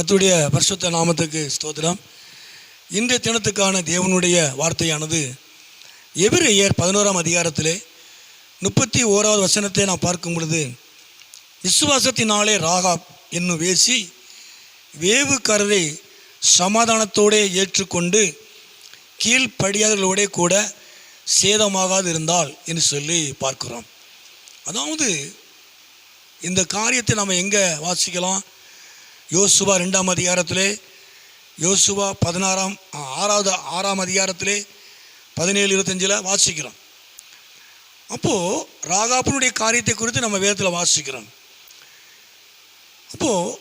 கர்த்தருடைய பரிசுத்த நாமத்துக்கு ஸ்தோத்திரம். இன்றைய தினத்துக்கான தேவனுடைய வார்த்தையானது எபிரெயர் 11ஆம் அதிகாரத்திலே 31வது வசனத்தை நாம் பார்க்கும் பொழுது, விசுவாசத்தினாலே ராகாப் என்னும் வேசி வேவுக்காரரை சமாதானத்தோடு ஏற்றுக்கொண்டு கீழ்ப்படியாதவர்களோட கூட சேதமாகாது இருந்தால் என்று சொல்லி பார்க்கிறோம். அதாவது இந்த காரியத்தை நாம் எங்கே வாசிக்கலாம்? யோசுவா 2ஆம் அதிகாரத்திலே, யோசுவா 6ஆம் அதிகாரத்திலே 17-25 வாசிக்கிறோம். அப்போது ராகாப்பினுடைய காரியத்தை குறித்து நம்ம வேதத்தில் வாசிக்கிறோம். அப்போது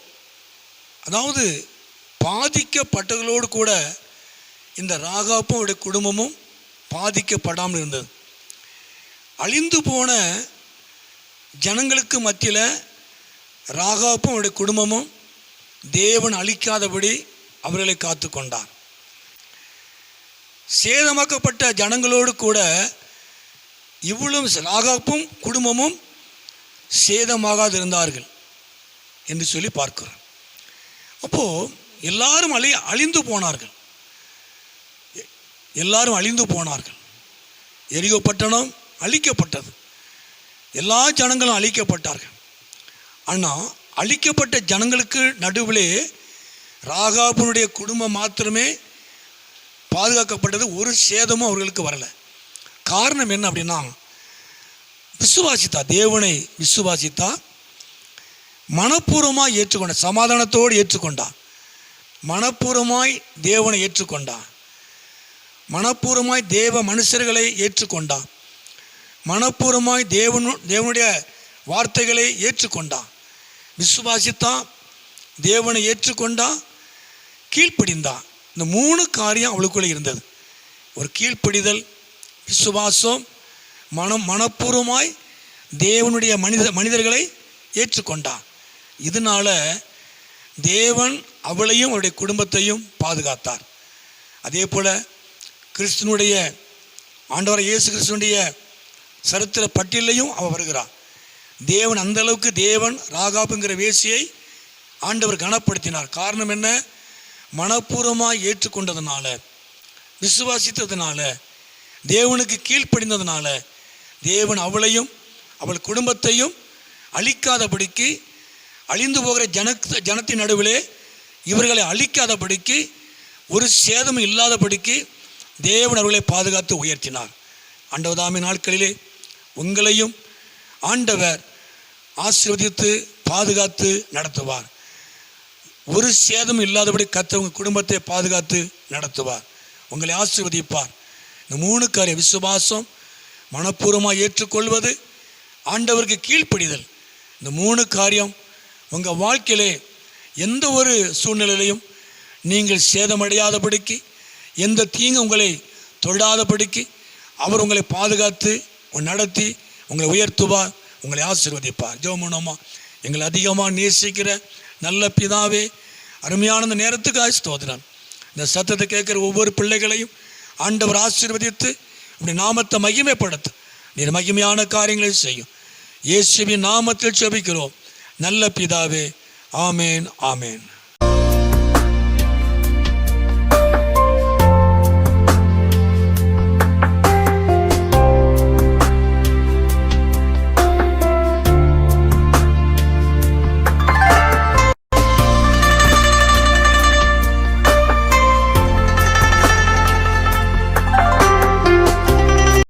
அதாவது பாதிக்கப்பட்டவர்களோடு கூட இந்த ராகாப்பும் அவருடைய குடும்பமும் பாதிக்கப்படாமல் இருந்தது. அழிந்து போன ஜனங்களுக்கு மத்தியில் ராகாப்பும் அவருடைய குடும்பமும் தேவன் அழிக்காதபடி அவர்களை காத்து கொண்டார். சேதமாக்கப்பட்ட ஜனங்களோடு கூட இவ்வளவு ராகாப்பும் குடும்பமும் சேதமாகாது இருந்தார்கள் என்று சொல்லி பார்க்கிறோம். அப்போது எல்லாரும் அழிந்து போனார்கள். எல்லாரும் அழிந்து போனார்கள். எரிகோ பட்டணம் அழிக்கப்பட்டது. எல்லா ஜனங்களும் அழிக்கப்பட்டார்கள். ஆனால் அழிக்கப்பட்ட ஜனங்களுக்கு நடுவிலே ராகாபுனுடைய குடும்பம் மாத்திரமே பாதுகாக்கப்பட்டது. ஒரு சேதமும் அவர்களுக்கு வரலை. காரணம் என்ன அப்படின்னா, தேவனை விசுவாசித்தா, மனப்பூர்வமாய் ஏற்றுக்கொண்டான், சமாதானத்தோடு ஏற்றுக்கொண்டான், மனப்பூர்வமாய் தேவனை ஏற்றுக்கொண்டான், மனப்பூர்வமாய் தேவ மனுஷர்களை ஏற்றுக்கொண்டான், மனப்பூர்வமாய் தேவனுடைய வார்த்தைகளை ஏற்றுக்கொண்டான், விசுவாசித்தான், தேவனை ஏற்றுக்கொண்டான், கீழ்ப்படிந்தான். இந்த 3 காரியம் அவளுக்குள்ளே இருந்தது. ஒரு கீழ்ப்படிதல், விசுவாசம், மனப்பூர்வமாய் தேவனுடைய மனிதர்களை ஏற்றுக்கொண்டான். இதனால் தேவன் அவளையும் அவருடைய குடும்பத்தையும் பாதுகாத்தார். அதே போல் கிறிஸ்துவனுடைய ஆண்டவர் இயேசு கிறிஸ்துவனுடைய சரித்திர பட்டியலையும் அவள் வருகிறார். தேவன் அந்த அளவுக்கு தேவன் ராகாப்புங்கிற வேசியை ஆண்டவர் கனப்படுத்தினார். காரணம் என்ன? மனப்பூர்வமாக ஏற்றுக்கொண்டதுனால, விசுவாசித்ததுனால, தேவனுக்கு கீழ்ப்படிந்ததுனால தேவன் அவளையும் அவள் குடும்பத்தையும் அழிக்காதபடிக்கு, அழிந்து போகிற ஜனத்தின் நடுவிலே இவர்களை அழிக்காதபடிக்கு, ஒரு சேதமும் இல்லாதபடிக்கு தேவன் அவர்களை பாதுகாத்து உயர்த்தினார். ஆண்டவதாமே நாட்களிலே உங்களையும் ஆண்டவர் ஆசீர்வதித்து பாதுகாத்து நடத்துவார். ஒரு சேதம் இல்லாதபடி கர்த்தர் உங்கள் குடும்பத்தை பாதுகாத்து நடத்துவார். உங்களை ஆசீர்வதிப்பார். இந்த 3 காரியம், விசுவாசம், மனப்பூர்வமாக ஏற்றுக்கொள்வது, ஆண்டவருக்கு கீழ்ப்படிதல், இந்த 3 காரியம் உங்கள் வாழ்க்கையிலே எந்த ஒரு சூழ்நிலையிலையும் நீங்கள் சேதமடையாதபடிக்கு, எந்த தீங்கு உங்களை தொடாதபடிக்கு அவர் உங்களை பாதுகாத்து நடத்தி உங்களை உயர்த்துவார், உங்களை ஆசீர்வதிப்பார். ஜெபம். எங்களை அதிகமாக நேசிக்கிற நல்ல பிதாவே, அருமையான இந்த நேரத்துக்கு ஸ்தோத்திரம். இந்த சத்தத்தை கேட்குற ஒவ்வொரு பிள்ளைகளையும் ஆண்டவர் ஆசீர்வதித்து உடைய நாமத்தை மகிமைப்படுத்த நீர் மகிமையான காரியங்களை செய்யும். இயேசுவின் நாமத்தில் ஜெபிக்கிறோம் நல்ல பிதாவே. ஆமேன், ஆமேன்.